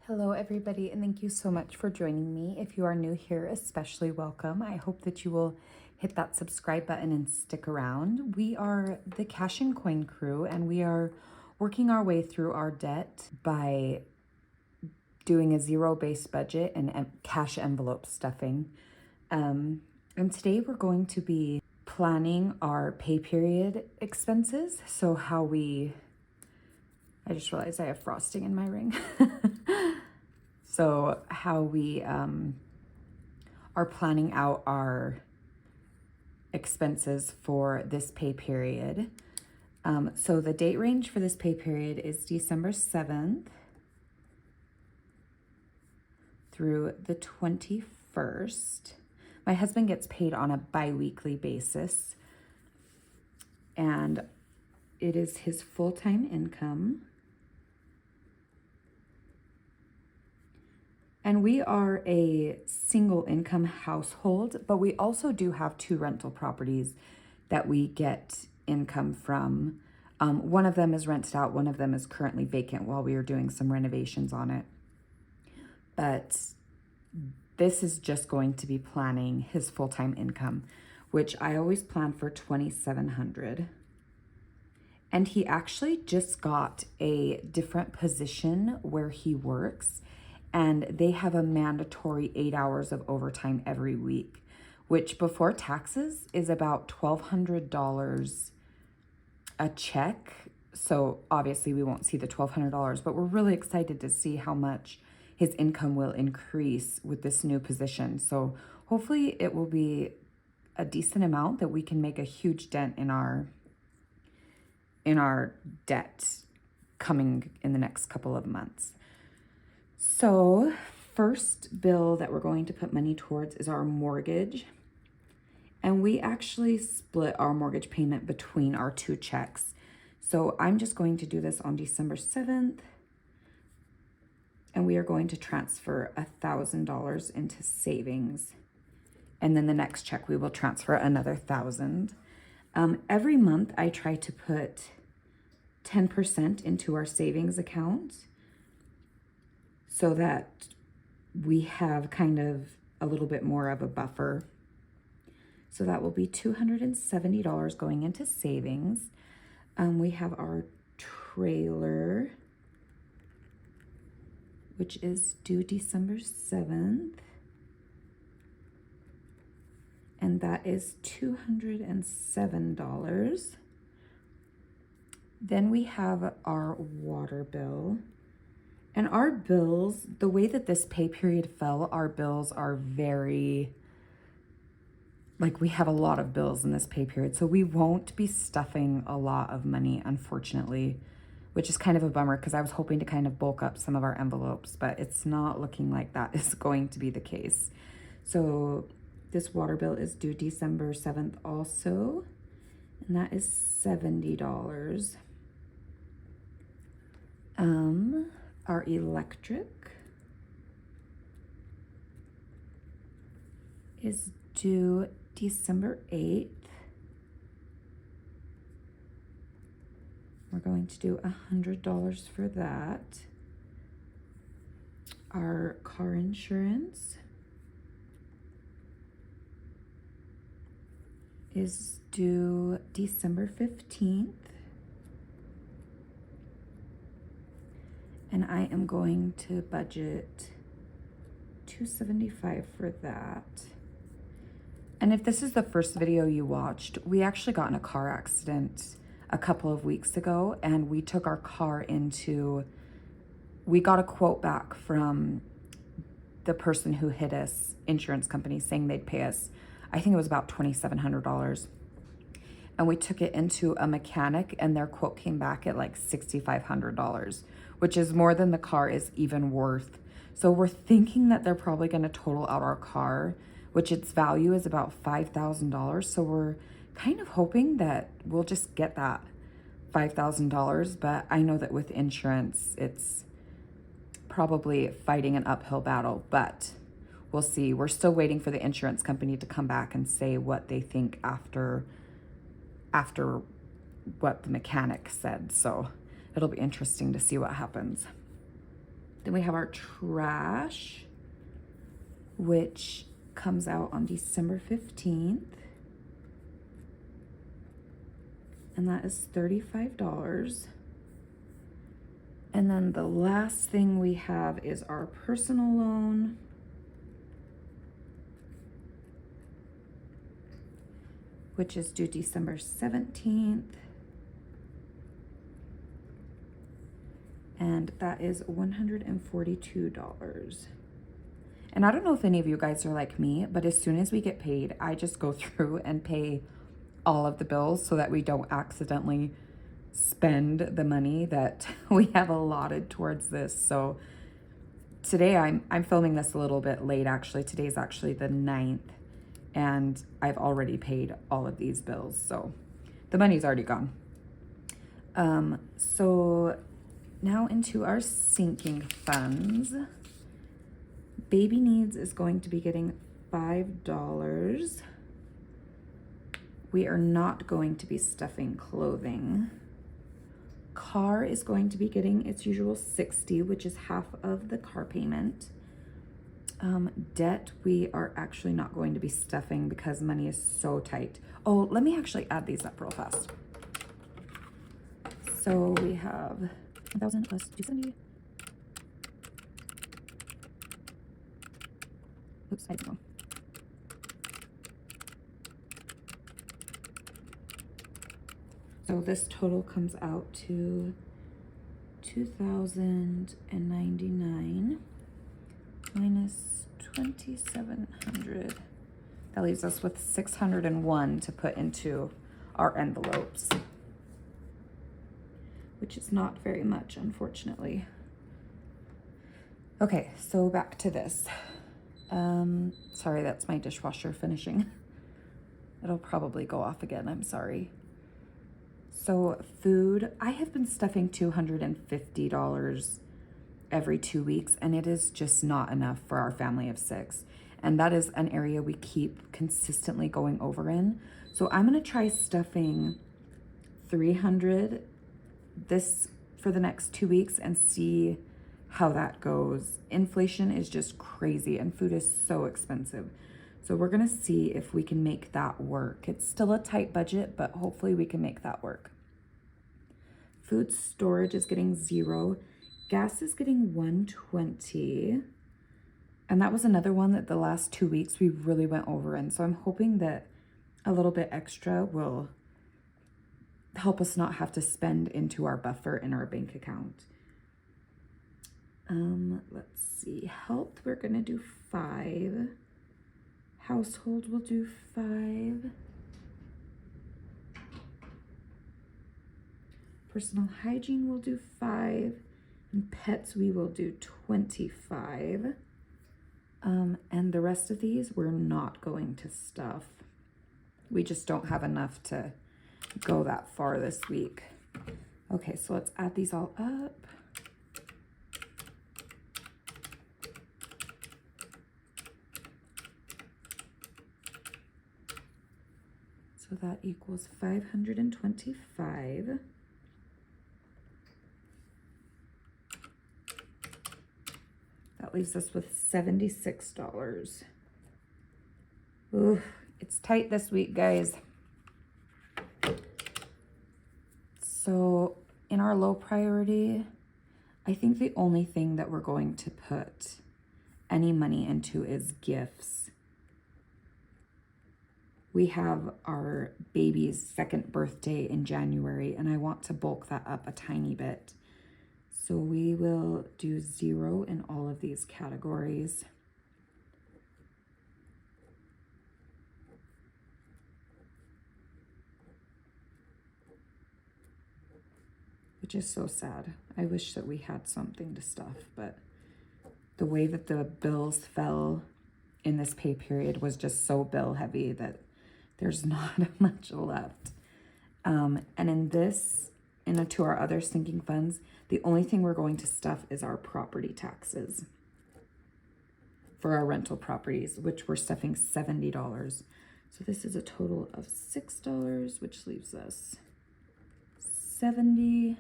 Hello, everybody, and thank you so much for joining me. If you are new here, especially welcome. I hope that you will hit that subscribe button and stick around. We are the Cash and Coin crew, and we are working our way through our debt by doing a zero-based budget and cash envelope stuffing. And today we're going to be planning our pay period expenses. So I just realized I have frosting in my ring. So how we are planning out our expenses for this pay period. So the date range for this pay period is December 7th through the 21st. My husband gets paid on a bi-weekly basis, and it is his full-time income. And we are a single income household, but we also do have 2 rental properties that we get income from. One of them is rented out, one of them is currently vacant while we are doing some renovations on it. But this is just going to be planning his full-time income, which I always plan for $2,700. And he actually just got a different position where he works, and they have a mandatory 8 hours of overtime every week, which before taxes is about $1,200 a check. So obviously we won't see the $1,200, but we're really excited to see how much his income will increase with this new position. So hopefully it will be a decent amount that we can make a huge dent in our debt coming in the next couple of months. So first bill that we're going to put money towards is our mortgage. And we actually split our mortgage payment between our 2 checks. So I'm just going to do this on December 7th. And we are going to transfer $1,000 into savings. And then the next check we will transfer another $1,000. Every month I try to put 10% into our savings account, so that we have kind of a little bit more of a buffer. So that will be $270 going into savings. We have our trailer, which is due December 7th. And that is $207. Then we have our water bill. And our bills, the way that this pay period fell, our bills are very, we have a lot of bills in this pay period. So we won't be stuffing a lot of money, unfortunately, which is kind of a bummer because I was hoping to kind of bulk up some of our envelopes, but it's not looking like that is going to be the case. So this water bill is due December 7th also, and that is $70. Our electric is due December 8th. We're going to do $100 for that. Our car insurance is due December 15th. And I am going to budget $275 for that. And if this is the first video you watched, we actually got in a car accident a couple of weeks ago, and we took our car we got a quote back from the person who hit us, insurance company, saying they'd pay us, I think it was about $2,700. And we took it into a mechanic, and their quote came back at like $6,500, which is more than the car is even worth. So we're thinking that they're probably going to total out our car, which its value is about $5,000. So we're kind of hoping that we'll just get that $5,000. But I know that with insurance, it's probably fighting an uphill battle, but we'll see. We're still waiting for the insurance company to come back and say what they think after what the mechanic said. So it'll be interesting to see what happens. Then we have our trash, which comes out on December 15th. And that is $35. And then the last thing we have is our personal loan, which is due December 17th. And that is $142. And I don't know if any of you guys are like me, but as soon as we get paid, I just go through and pay all of the bills so that we don't accidentally spend the money that we have allotted towards this. So today I'm filming this a little bit late actually. Today's actually the 9th and I've already paid all of these bills. So the money's already gone. So now into our sinking funds. Baby Needs is going to be getting $5. We are not going to be stuffing clothing. Car is going to be getting its usual $60, which is half of the car payment. Debt, we are actually not going to be stuffing because money is so tight. Oh, let me actually add these up real fast. So we have 1,000 plus 270. Oops, I didn't know. So this total comes out to $2,099 minus 2,700. That leaves us with 601 to put into our envelopes, which is not very much, unfortunately. Okay, so back to this. Sorry, that's my dishwasher finishing. It'll probably go off again, I'm sorry. So food, I have been stuffing $250 every 2 weeks, and it is just not enough for our family of 6. And that is an area we keep consistently going over in. So I'm gonna try stuffing 300 this for the next 2 weeks and see how that goes. Inflation is just crazy and food is so expensive. So we're gonna see if we can make that work. It's still a tight budget, but hopefully we can make that work. Food storage is getting 0. Gas is getting $120. And that was another one that the last 2 weeks we really went over in. So I'm hoping that a little bit extra will help us not have to spend into our buffer in our bank account. Let's see, health, we're gonna do 5. Household will do 5. Personal hygiene will do 5. And pets, we will do 25. And the rest of these, we're not going to stuff. We just don't have enough to go that far this week. Okay, so let's add these all up. So that equals 525. That leaves us with $76. Ooh, it's tight this week, guys. So in our low priority, I think the only thing that we're going to put any money into is gifts. We have our baby's 2nd birthday in January, and I want to bulk that up a tiny bit. So we will do 0 in all of these categories. Which is so sad. I wish that we had something to stuff, but the way that the bills fell in this pay period was just so bill heavy that there's not much left. And in this, to our other sinking funds, the only thing we're going to stuff is our property taxes for our rental properties, which we're stuffing $70. So this is a total of $6, which leaves us 70.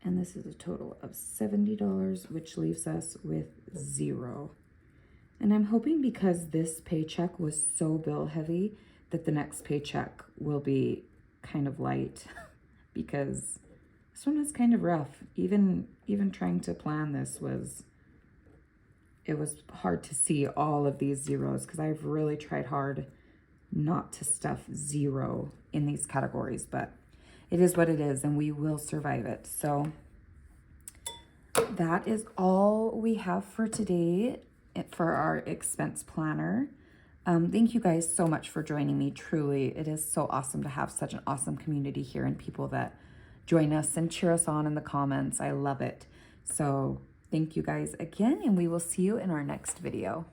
And this is a total of $70, which leaves us with 0. And I'm hoping because this paycheck was so bill heavy that the next paycheck will be kind of light because this one was kind of rough. Even trying to plan this it was hard to see all of these zeros because I've really tried hard not to stuff 0 in these categories, but it is what it is and we will survive it. So that is all we have for today for our expense planner. Thank you guys so much for joining me. Truly, it is so awesome to have such an awesome community here and people that join us and cheer us on in the comments. I love it. So thank you guys again, and we will see you in our next video.